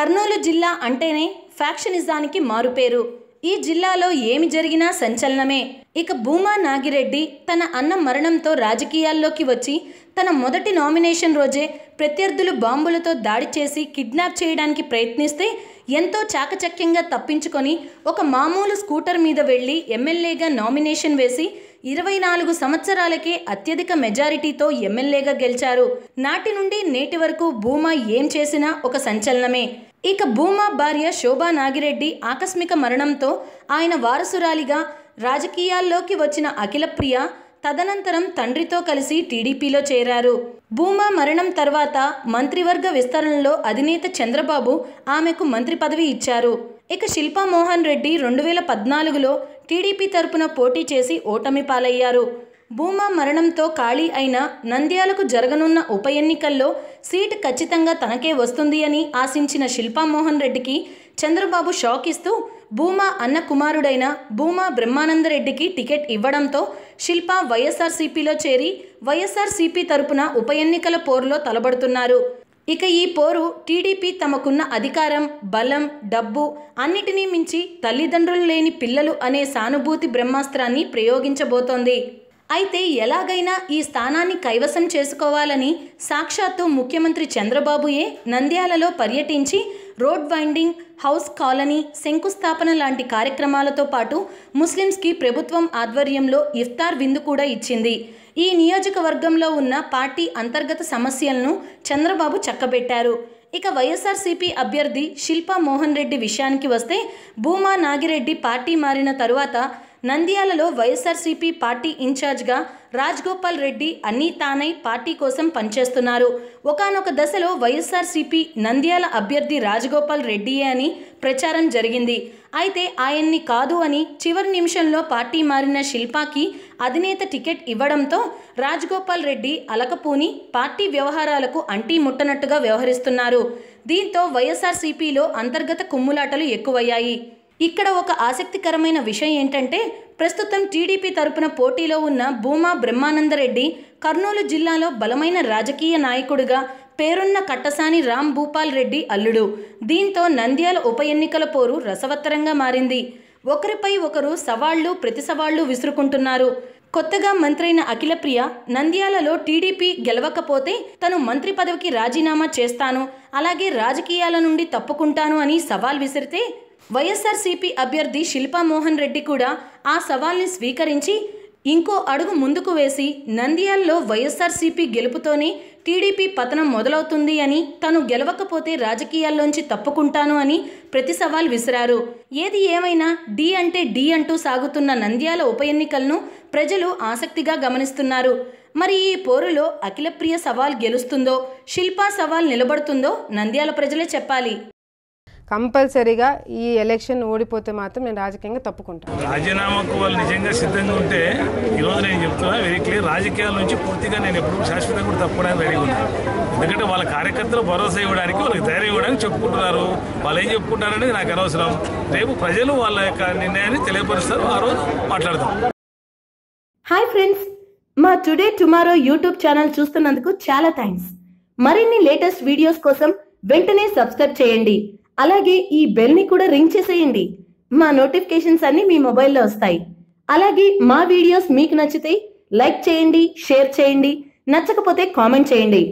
కర్నూలు జిల్లా అంటేనే ఫ్యాక్షనిజానికి మారుపేరు. ఈ జిల్లాలో ఏమి జరిగినా సంచలనమే. ఇక భూమా నాగిరెడ్డి తన అన్న మరణంతో రాజకీయాల్లోకి వచ్చి తన మొదటి నామినేషన్ రోజే ప్రత్యర్థులు బాంబులతో దాడి చేసి కిడ్నాప్ చేయడానికి ప్రయత్నిస్తే ఎంతో చాకచక్యంగా తప్పించుకొని ఒక మామూలు స్కూటర్ మీద వెళ్లి ఎమ్మెల్యేగా నామినేషన్ వేసి 24 సంవత్సరాలకే అత్యధిక మెజారిటీతో ఎమ్మెల్యేగా గెలిచారు. నాటి నుండి నేటి వరకు భూమా ఏం చేసినా ఒక సంచలనమే. ఇక భూమా భార్య శోభా నాగిరెడ్డి ఆకస్మిక మరణంతో ఆయన వారసురాలిగా రాజకీయాల్లోకి వచ్చిన అఖిలప్రియ తదనంతరం తండ్రితో కలిసి టీడీపీలో చేరారు. భూమా మరణం తర్వాత మంత్రివర్గ విస్తరణలో అధినేత చంద్రబాబు ఆమెకు మంత్రి పదవి ఇచ్చారు. ఇక శిల్పా మోహన్ రెడ్డి 2014లో టీడీపీ తరపున పోటీ చేసి ఓటమి పాలయ్యారు. భూమా మరణంతో ఖాళీ అయిన నంద్యాలకు జరగనున్న ఉప ఎన్నికల్లో సీటు ఖచ్చితంగా తనకే వస్తుంది అని ఆశించిన శిల్పా మోహన్ రెడ్డికి చంద్రబాబు షాక్ ఇస్తూ భూమా అన్న కుమారుడైన భూమా బ్రహ్మానందరెడ్డికి టికెట్ ఇవ్వడంతో శిల్పా వైఎస్ఆర్సీపీలో చేరి వైఎస్ఆర్సీపీ తరపున ఉప ఎన్నికల పోరులో తలబడుతున్నారు. ఇక ఈ పోరు టీడీపీ తమకున్న అధికారం, బలం, డబ్బు అన్నిటినీ మించి తల్లిదండ్రులు లేని పిల్లలు అనే సానుభూతి బ్రహ్మాస్త్రాన్ని ప్రయోగించబోతోంది. అయితే ఎలాగైనా ఈ స్థానాన్ని కైవసం చేసుకోవాలని సాక్షాత్తు ముఖ్యమంత్రి చంద్రబాబుయే నంద్యాలలో పర్యటించి రోడ్ వైండింగ్, హౌస్ కాలనీ శంకుస్థాపన లాంటి కార్యక్రమాలతో పాటు ముస్లింస్కి ప్రభుత్వం ఆధ్వర్యంలో ఇఫ్తార్ విందు కూడా ఇచ్చింది. ఈ నియోజకవర్గంలో ఉన్న పార్టీ అంతర్గత సమస్యలను చంద్రబాబు చక్కబెట్టారు. ఇక వైఎస్ఆర్సీపీ అభ్యర్థి శిల్పా మోహన్ రెడ్డి విషయానికి వస్తే భూమా నాగిరెడ్డి పార్టీ మారిన తరువాత నంద్యాలలో వైఎస్ఆర్సీపీ పార్టీ ఇన్ఛార్జ్గా రాజగోపాల్ రెడ్డి అన్నీ తానై పార్టీ కోసం పనిచేస్తున్నారు. ఒకానొక దశలో వైఎస్ఆర్సీపీ నంద్యాల అభ్యర్థి రాజగోపాల్ రెడ్డియే అని ప్రచారం జరిగింది. అయితే ఆయన్ని కాదు అని చివరి నిమిషంలో పార్టీ మారిన శిల్పాకి అధినేత టికెట్ ఇవ్వడంతో రాజగోపాల్ రెడ్డి అలకపూని పార్టీ వ్యవహారాలకు అంటీ ముట్టనట్టుగా వ్యవహరిస్తున్నారు. దీంతో వైఎస్ఆర్సీపీలో అంతర్గత కుమ్ములాటలు ఎక్కువయ్యాయి. ఇక్కడ ఒక ఆసక్తికరమైన విషయం ఏంటంటే ప్రస్తుతం టీడీపీ తరపున పోటీలో ఉన్న భూమా బ్రహ్మానందరెడ్డి కర్నూలు జిల్లాలో బలమైన రాజకీయ నాయకుడిగా పేరున్న కట్టసాని రామ్ భూపాల్ రెడ్డి అల్లుడు. దీంతో నంద్యాల ఉప ఎన్నికల పోరు రసవత్తరంగా మారింది. ఒకరిపై ఒకరు సవాళ్లు ప్రతి సవాళ్లు విసురుకుంటున్నారు. కొత్తగా మంత్రైన అఖిలప్రియ నంద్యాలలో టీడీపీ గెలవకపోతే తను మంత్రి పదవికి రాజీనామా చేస్తాను, అలాగే రాజకీయాల నుండి తప్పుకుంటాను అని సవాల్ విసిరితే వైఎస్ఆర్సీపీ అభ్యర్థి శిల్పా మోహన్ రెడ్డి కూడా ఆ సవాల్ని స్వీకరించి ఇంకో అడుగు ముందుకు వేసి నంద్యాలలో వైఎస్ఆర్సీపీ గెలుపుతోనే టీడీపీ పతనం మొదలవుతుంది అని, తను గెలవకపోతే రాజకీయాల్లోంచి తప్పుకుంటాను అని ప్రతి సవాల్ విసిరారు. ఏది ఏమైనా డి అంటే డి అంటూ సాగుతున్న నంద్యాల ఉప ఎన్నికలను ప్రజలు ఆసక్తిగా గమనిస్తున్నారు. మరి ఈ పోరులో అఖిలప్రియ సవాల్ గెలుస్తుందో, శిల్పా సవాల్ నిలబడుతుందో నంద్యాల ప్రజలే చెప్పాలి. కంపల్సరీగా ఈ ఎలక్షన్ ఓడిపోతే మాత్రం నేను రాజకీయంగా తప్పుకుంటాను. రాజీనామాకు వాళ్ళు నిజంగా సిద్ధంగా ఉంటే ఈరోజు నేను చెప్తున్నా వెరీ క్లియర్, రాజకీయాల నుంచి పూర్తిగా నేను ఎప్పుడు శాశ్వతంగా కూడా తప్పుకోవడానికి రెడీగా ఉన్నాను. ఎందుకంటే వాళ్ళ కార్యకర్తలు భరోసా ఇవ్వడానికి, వాళ్ళకి ధైర్యం ఇవ్వడానికి చెప్పుకుంటున్నారు. వాళ్ళు ఏం చెప్పుకుంటారనేది నాకు అనవసరం. రేపు ప్రజలు వాళ్ళ యొక్క నిర్ణయాన్ని తెలియపరుస్తారు, ఆ రోజు మాట్లాడదాం. హాయ్ ఫ్రెండ్స్, మా టుడే టుమారో యూట్యూబ్ ఛానల్ చూస్తున్నందుకు చాలా థ్యాంక్స్. మరిన్ని లేటెస్ట్ వీడియోస్ కోసం వెంటనే సబ్స్క్రైబ్ చేయండి. అలాగే ఈ బెల్ ని కూడా రింగ్ చేసేయండి. మా నోటిఫికేషన్స్ అన్ని మీ మొబైల్లో వస్తాయి. అలాగే మా వీడియోస్ మీకు నచ్చితే లైక్ చేయండి, షేర్ చేయండి, నచ్చకపోతే కామెంట్ చేయండి.